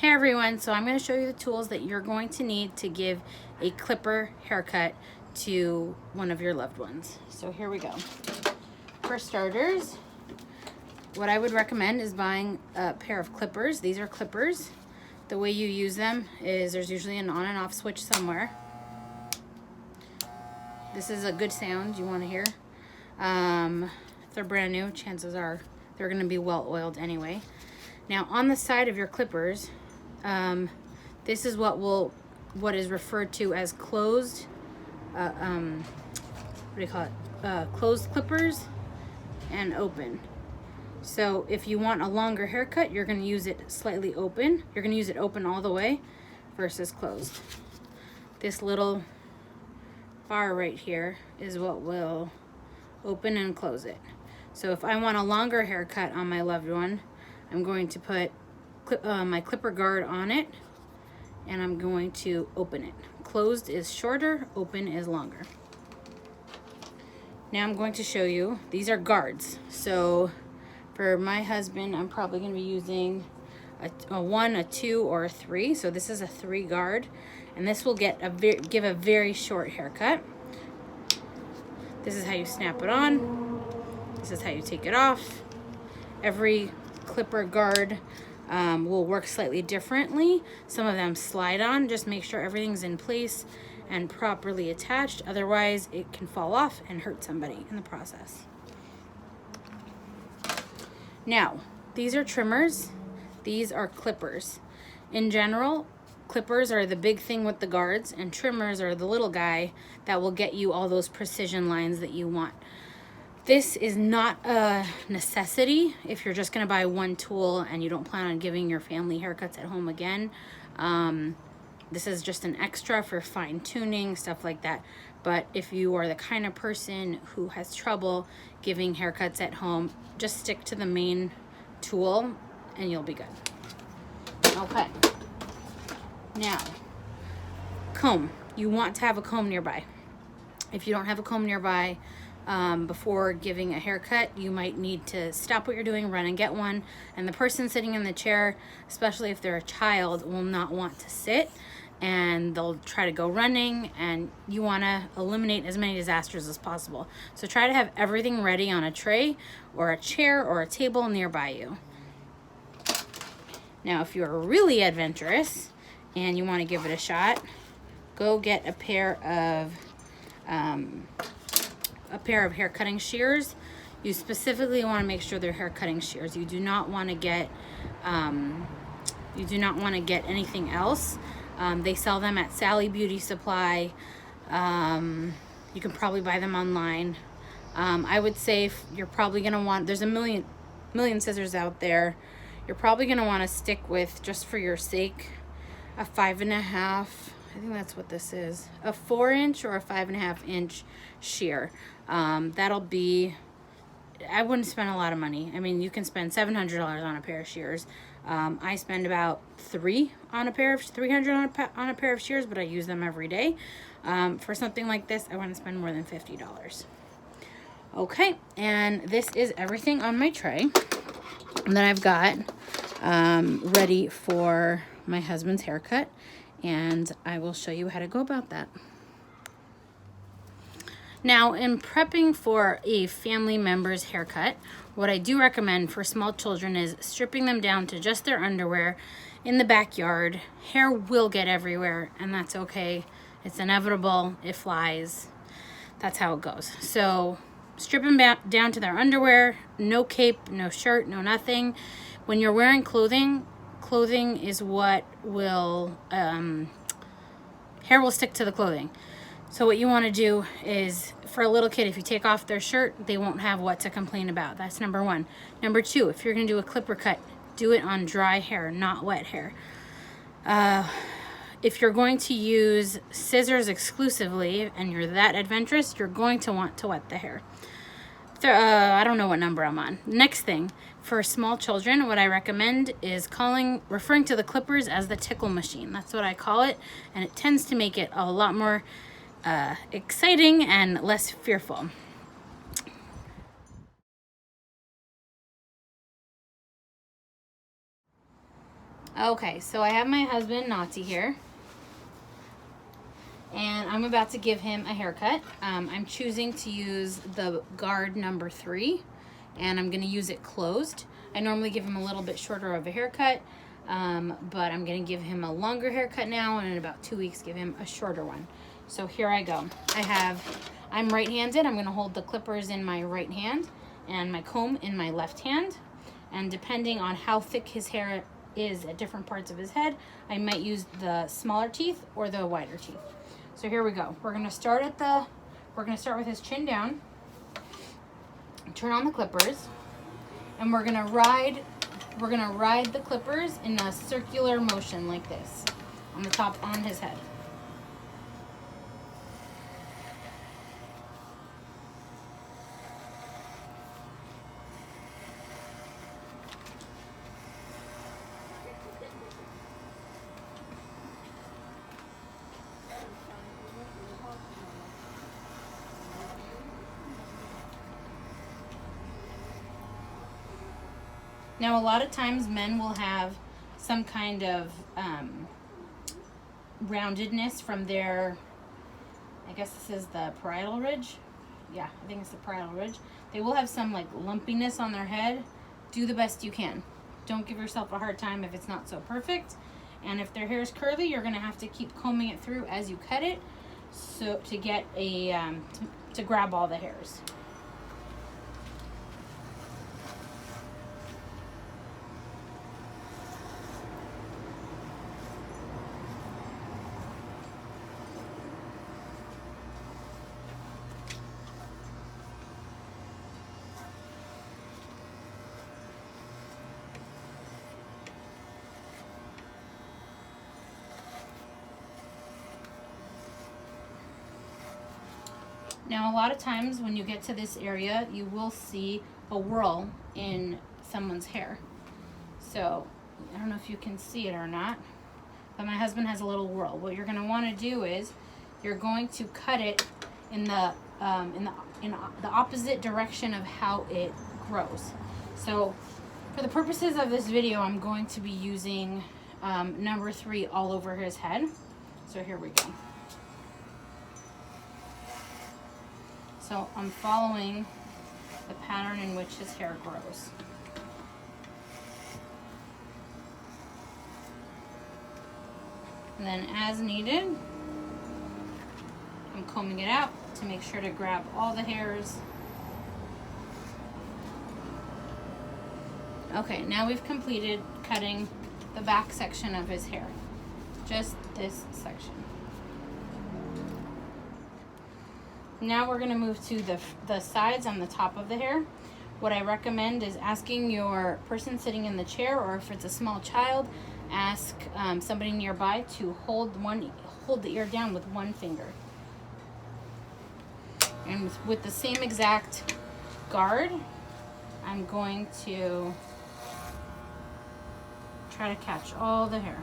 Hey everyone, so I'm going to show you the tools that you're going to need to give a clipper haircut to one of your loved ones. So here we go. For starters, what I would recommend is buying a pair of clippers. These are clippers. The way you use them is there's usually an on and off switch somewhere. This is a good sound you want to hear. If they're brand new, chances are they're going to be well oiled anyway. Now on the side of your clippers, this is what is referred to as closed, closed clippers and open. So if you want a longer haircut, you're going to use it slightly open. You're going to use it open all the way versus closed. This little bar right here is what will open and close it. So if I want a longer haircut on my loved one, I'm going to put my clipper guard on it and I'm going to open it. Closed is shorter, open is longer. Now I'm going to show you, these are guards. So for my husband, I'm probably going to be using a 1, a 2, or a 3. So this is a 3 guard, and this will give a very short haircut. This is how you snap it on. This is how you take it off. Every clipper guard will work slightly differently. Some of them slide on. Just make sure everything's in place and properly attached. Otherwise, it can fall off and hurt somebody in the process. Now, these are trimmers. These are clippers. In general, clippers are the big thing with the guards, and trimmers are the little guy that will get you all those precision lines that you want. This is not a necessity if you're just going to buy one tool and you don't plan on giving your family haircuts at home again. This is just an extra for fine tuning, stuff like that. But if you are the kind of person who has trouble giving haircuts at home, just stick to the main tool and you'll be good. Okay. Now, comb. You want to have a comb nearby. If you don't have a comb nearby, before giving a haircut, you might need to stop what you're doing, run and get one. And the person sitting in the chair, especially if they're a child, will not want to sit and they'll try to go running, and you want to eliminate as many disasters as possible. So try to have everything ready on a tray or a chair or a table nearby you. Now, if you're really adventurous and you want to give it a shot, go get a pair of hair cutting shears. You specifically want to make sure they're hair cutting shears. You do not want to get anything else. They sell them at Sally Beauty Supply. You can probably buy them online. I would say you're probably going to want, there's a million scissors out there. You're probably going to want to stick with, just for your sake, a 5.5, I think that's what this is, a 4-inch or a 5.5-inch shear. That'll be, I wouldn't spend a lot of money. I mean, you can spend $700 on a pair of shears. I spend about $300 on a pair of shears, but I use them every day. For something like this, I want to spend more than $50. Okay, and this is everything on my tray that I've got ready for my husband's haircut, and I will show you how to go about that. Now, in prepping for a family member's haircut, what I do recommend for small children is stripping them down to just their underwear in the backyard. Hair will get everywhere, and that's okay. It's inevitable. It flies. That's how it goes. So strip them down to their underwear. No cape, no shirt, no nothing. When you're wearing clothing is what will, hair will stick to the clothing. So what you want to do is, for a little kid, if you take off their shirt, they won't have what to complain about. That's number 1. Number 2, if you're going to do a clipper cut, do it on dry hair, not wet hair. If you're going to use scissors exclusively and you're that adventurous, you're going to want to wet the hair. I don't know what number I'm on. Next thing, for small children, what I recommend is referring to the clippers as the tickle machine. That's what I call it, and it tends to make it a lot more exciting and less fearful. Okay, so I have my husband, Nati, here. And I'm about to give him a haircut. I'm choosing to use the guard number 3, and I'm going to use it closed. I normally give him a little bit shorter of a haircut, but I'm going to give him a longer haircut now, and in about 2 weeks give him a shorter one. So here I go. I'm right-handed. I'm going to hold the clippers in my right hand and my comb in my left hand. And depending on how thick his hair is at different parts of his head, I might use the smaller teeth or the wider teeth. So here we go. We're gonna start with his chin down, turn on the clippers, and we're gonna ride the clippers in a circular motion like this on his head. Now, a lot of times men will have some kind of roundedness from their, I guess this is the parietal ridge. Yeah, I think it's the parietal ridge. They will have some like lumpiness on their head. Do the best you can. Don't give yourself a hard time if it's not so perfect. And if their hair is curly, you're gonna have to keep combing it through as you cut it, so to get to grab all the hairs. Now, a lot of times when you get to this area, you will see a whirl in someone's hair. So, I don't know if you can see it or not, but my husband has a little whirl. What you're going to want to do is you're going to cut it in the opposite direction of how it grows. So, for the purposes of this video, I'm going to be using number 3 all over his head. So here we go. So I'm following the pattern in which his hair grows. And then as needed, I'm combing it out to make sure to grab all the hairs. Okay, now we've completed cutting the back section of his hair. Just this section. Now we're going to move to the sides on the top of the hair. What I recommend is asking your person sitting in the chair, or if it's a small child, ask somebody nearby to hold the ear down with one finger. And with the same exact guard, I'm going to try to catch all the hair.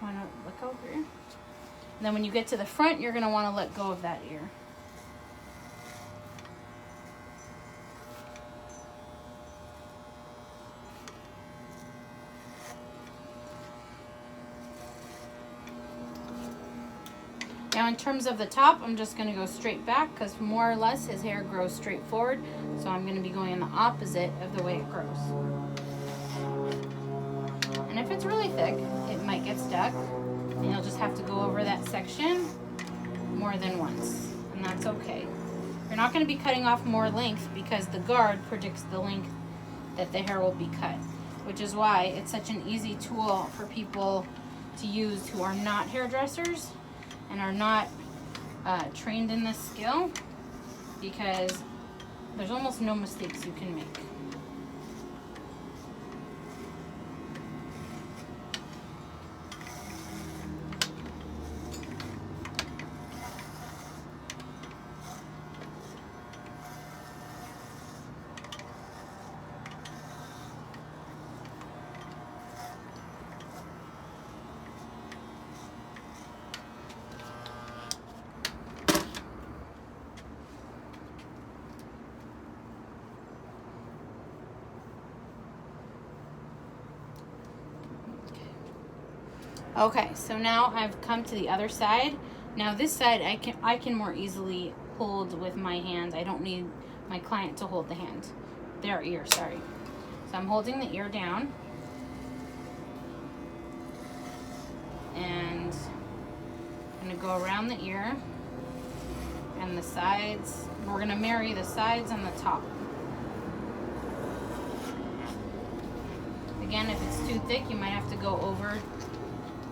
Want to let go here. And then when you get to the front, you're going to want to let go of that ear. Now in terms of the top, I'm just going to go straight back because more or less his hair grows straight forward. So I'm going to be going in the opposite of the way it grows. And if it's really thick, it might get stuck, and you'll just have to go over that section more than once, and that's okay. You're not going to be cutting off more length because the guard predicts the length that the hair will be cut, which is why it's such an easy tool for people to use who are not hairdressers and are not trained in this skill, because there's almost no mistakes you can make. Okay, so now I've come to the other side. Now this side I can more easily hold with my hands. I don't need my client to hold the hand. Their ear, sorry. So I'm holding the ear down. And I'm gonna go around the ear and the sides. We're gonna marry the sides and the top. Again, if it's too thick, you might have to go over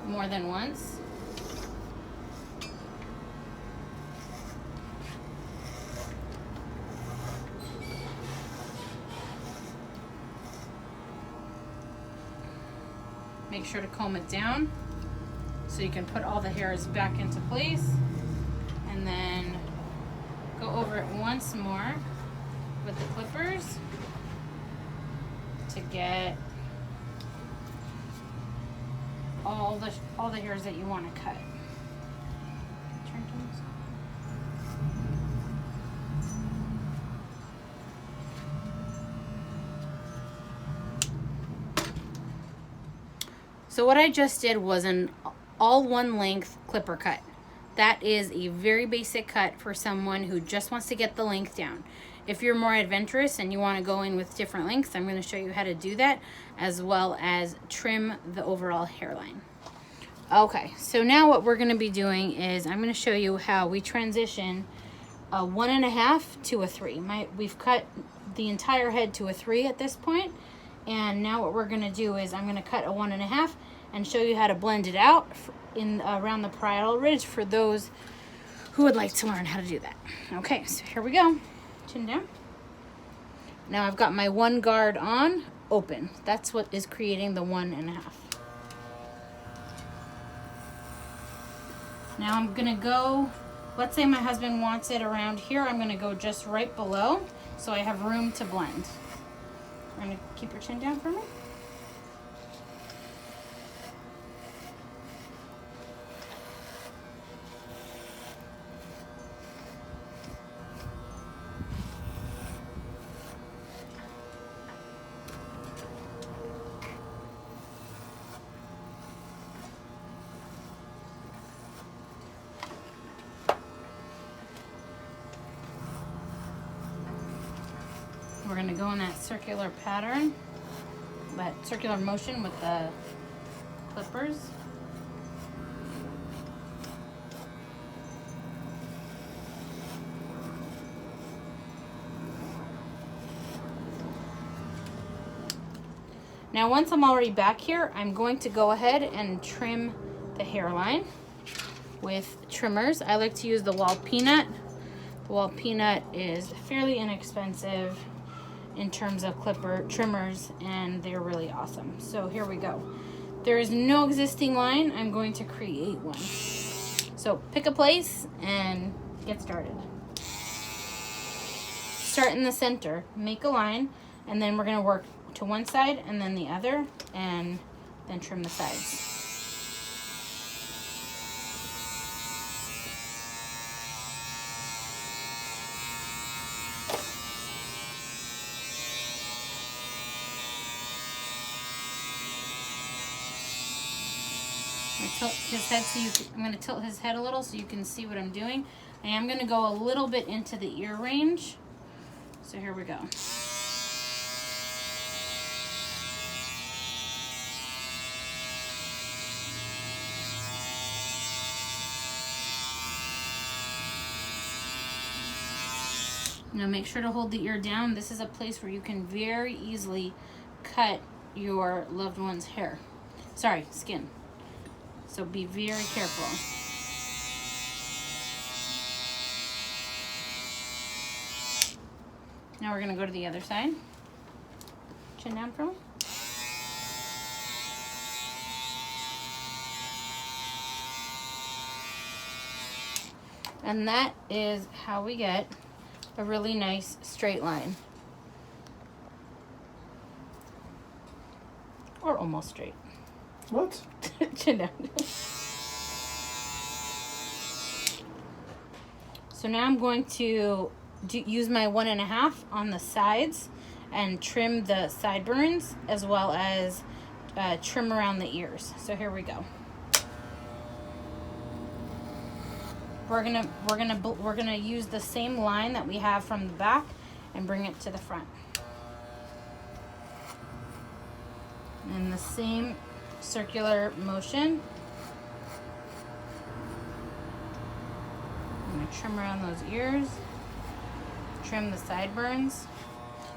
more than once. Make sure to comb it down so you can put all the hairs back into place, and then go over it once more with the clippers to get all the hairs that you want to cut. So what I just did was an all one length clipper cut. That is a very basic cut for someone who just wants to get the length down. If you're more adventurous and you want to go in with different lengths, I'm going to show you how to do that, as well as trim the overall hairline. Okay, so now what we're going to be doing is I'm going to show you how we transition a 1.5 to a 3. We've cut the entire head to a 3 at this point, and now what we're going to do is I'm going to cut a 1.5 and show you how to blend it out in around the parietal ridge for those who would like to learn how to do that. Okay, so here we go. Chin down. Now I've got my one guard on, open. That's what is creating the 1.5. Now I'm gonna go, let's say my husband wants it around here, I'm gonna go just right below so I have room to blend. We're gonna keep your chin down for me. We're going to go in that circular pattern, that circular motion with the clippers. Now once I'm already back here, I'm going to go ahead and trim the hairline with trimmers. I like to use the Wall Peanut. The Wall Peanut is fairly inexpensive in terms of trimmers, and they're really awesome. So here we go. There is no existing line. I'm going to create one. So pick a place and get started. Start in the center, make a line, and then we're going to work to one side and then the other, and then trim the sides. Tilt his head I'm going to tilt his head a little so you can see what I'm doing. I am going to go a little bit into the ear range. So here we go. Now make sure to hold the ear down. This is a place where you can very easily cut your loved one's hair. Sorry, skin. So be very careful. Now we're going to go to the other side. Chin down for me. And that is how we get a really nice straight line. Or almost straight. What? Chin down. So now I'm going to use my 1.5 on the sides and trim the sideburns, as well as trim around the ears. So here we go. we're gonna use the same line that we have from the back and bring it to the front. In the same circular motion. I'm gonna trim around those ears. Trim the sideburns.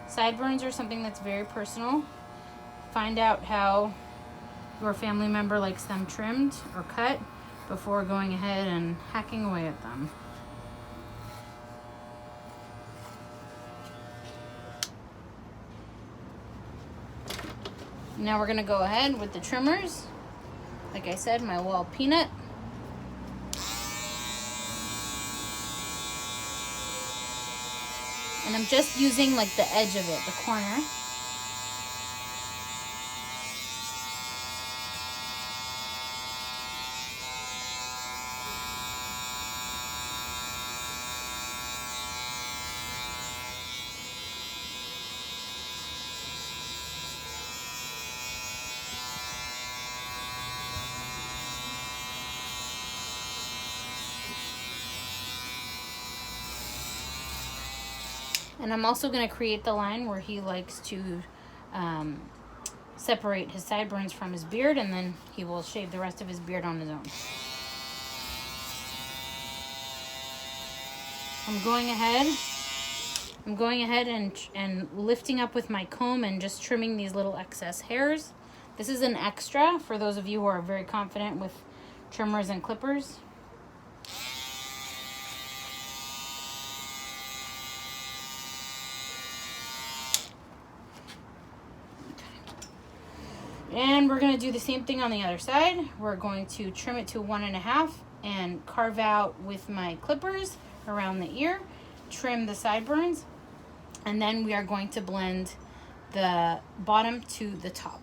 Sideburns are something that's very personal. Find out how your family member likes them trimmed or cut before going ahead and hacking away at them. Now we're gonna go ahead with the trimmers. Like I said, my wall peanut. And I'm just using like the edge of it, the corner. And I'm also going to create the line where he likes to separate his sideburns from his beard, and then he will shave the rest of his beard on his own. I'm going ahead and lifting up with my comb and just trimming these little excess hairs. This is an extra for those of you who are very confident with trimmers and clippers. And we're going to do the same thing on the other side. We're going to trim it to 1.5 and carve out with my clippers around the ear, trim the sideburns, and then we are going to blend the bottom to the top.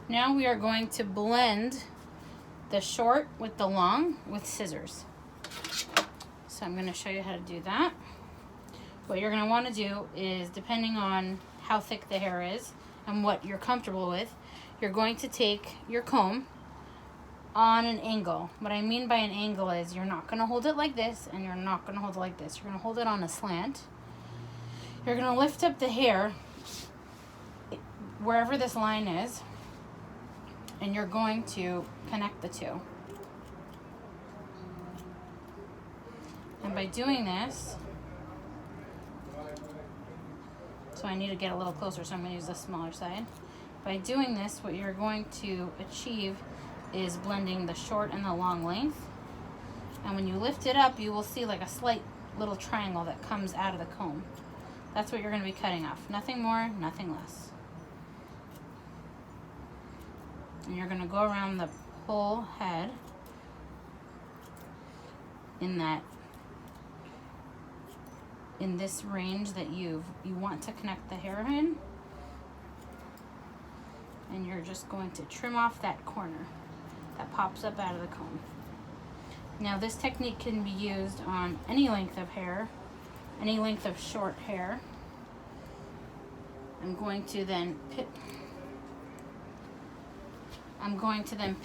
Now we are going to blend the short with the long with scissors. So I'm going to show you how to do that. What you're going to want to do is, depending on how thick the hair is and what you're comfortable with, you're going to take your comb on an angle. What I mean by an angle is you're not going to hold it like this and you're not going to hold it like this. You're going to hold it on a slant. You're going to lift up the hair wherever this line is, and you're going to connect the two. And by doing this, so I need to get a little closer, so I'm going to use the smaller side. By doing this, what you're going to achieve is blending the short and the long length. And when you lift it up, you will see like a slight little triangle that comes out of the comb. That's what you're going to be cutting off. Nothing more, nothing less. And you're going to go around the whole head in this range that you want to connect the hair in. And you're just going to trim off that corner that pops up out of the comb. Now this technique can be used on any length of hair, any length of short hair. I'm going to then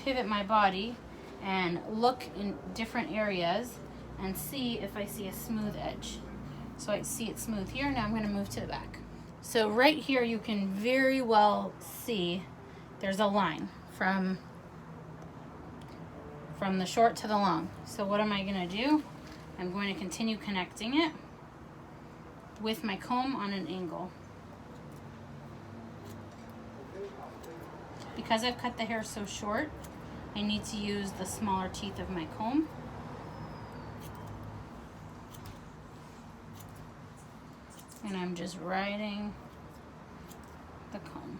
pivot my body and look in different areas and see if I see a smooth edge. So I see it smooth here. Now I'm going to move to the back. So right here you can very well see there's a line from the short to the long. So what am I going to do? I'm going to continue connecting it. with my comb on an angle. Because I've cut the hair so short, I need to use the smaller teeth of my comb. And I'm just riding the comb.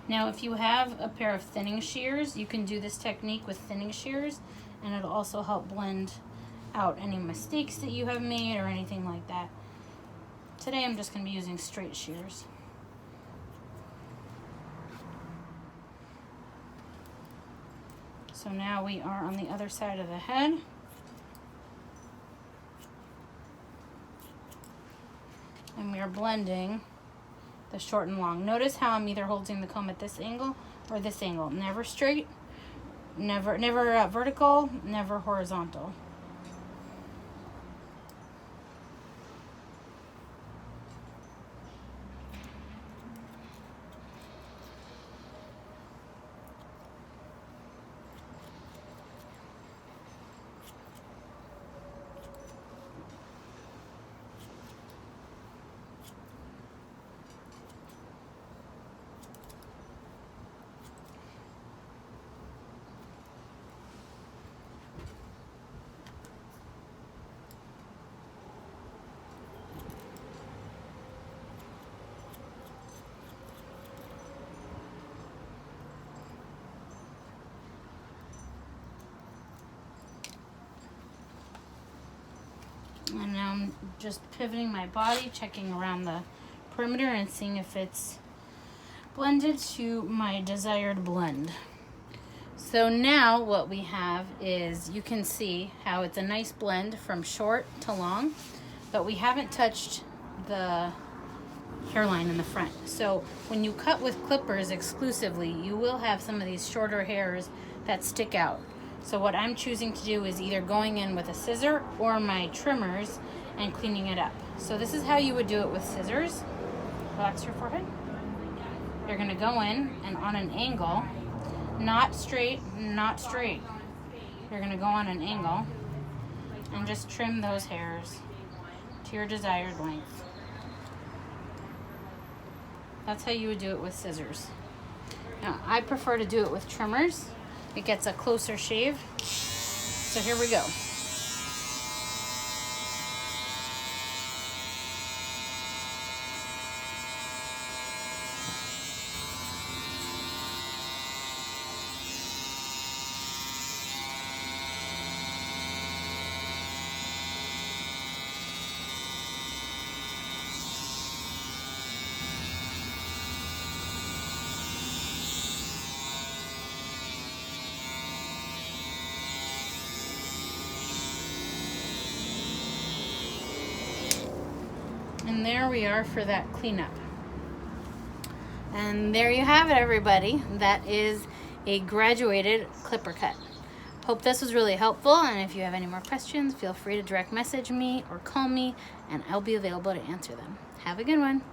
Now, if you have a pair of thinning shears, you can do this technique with thinning shears, and it'll also help blend out any mistakes that you have made or anything like that. Today, I'm just going to be using straight shears. So now we are on the other side of the head. And we are blending the short and long. Notice how I'm either holding the comb at this angle or this angle. Never straight, never vertical, never horizontal. And now I'm just pivoting my body, checking around the perimeter and seeing if it's blended to my desired blend. So now what we have is, you can see how it's a nice blend from short to long, but we haven't touched the hairline in the front. So when you cut with clippers exclusively, you will have some of these shorter hairs that stick out. So what I'm choosing to do is either going in with a scissor or my trimmers and cleaning it up. So this is how you would do it with scissors. Relax your forehead. You're gonna go in and on an angle, not straight, not straight. You're gonna go on an angle and just trim those hairs to your desired length. That's how you would do it with scissors. Now, I prefer to do it with trimmers. It gets a closer shave. So here we go. And there we are for that cleanup. And there you have it, everybody. That is a graduated clipper cut. Hope this was really helpful, and if you have any more questions, feel free to direct message me or call me, and I'll be available to answer them. Have a good one.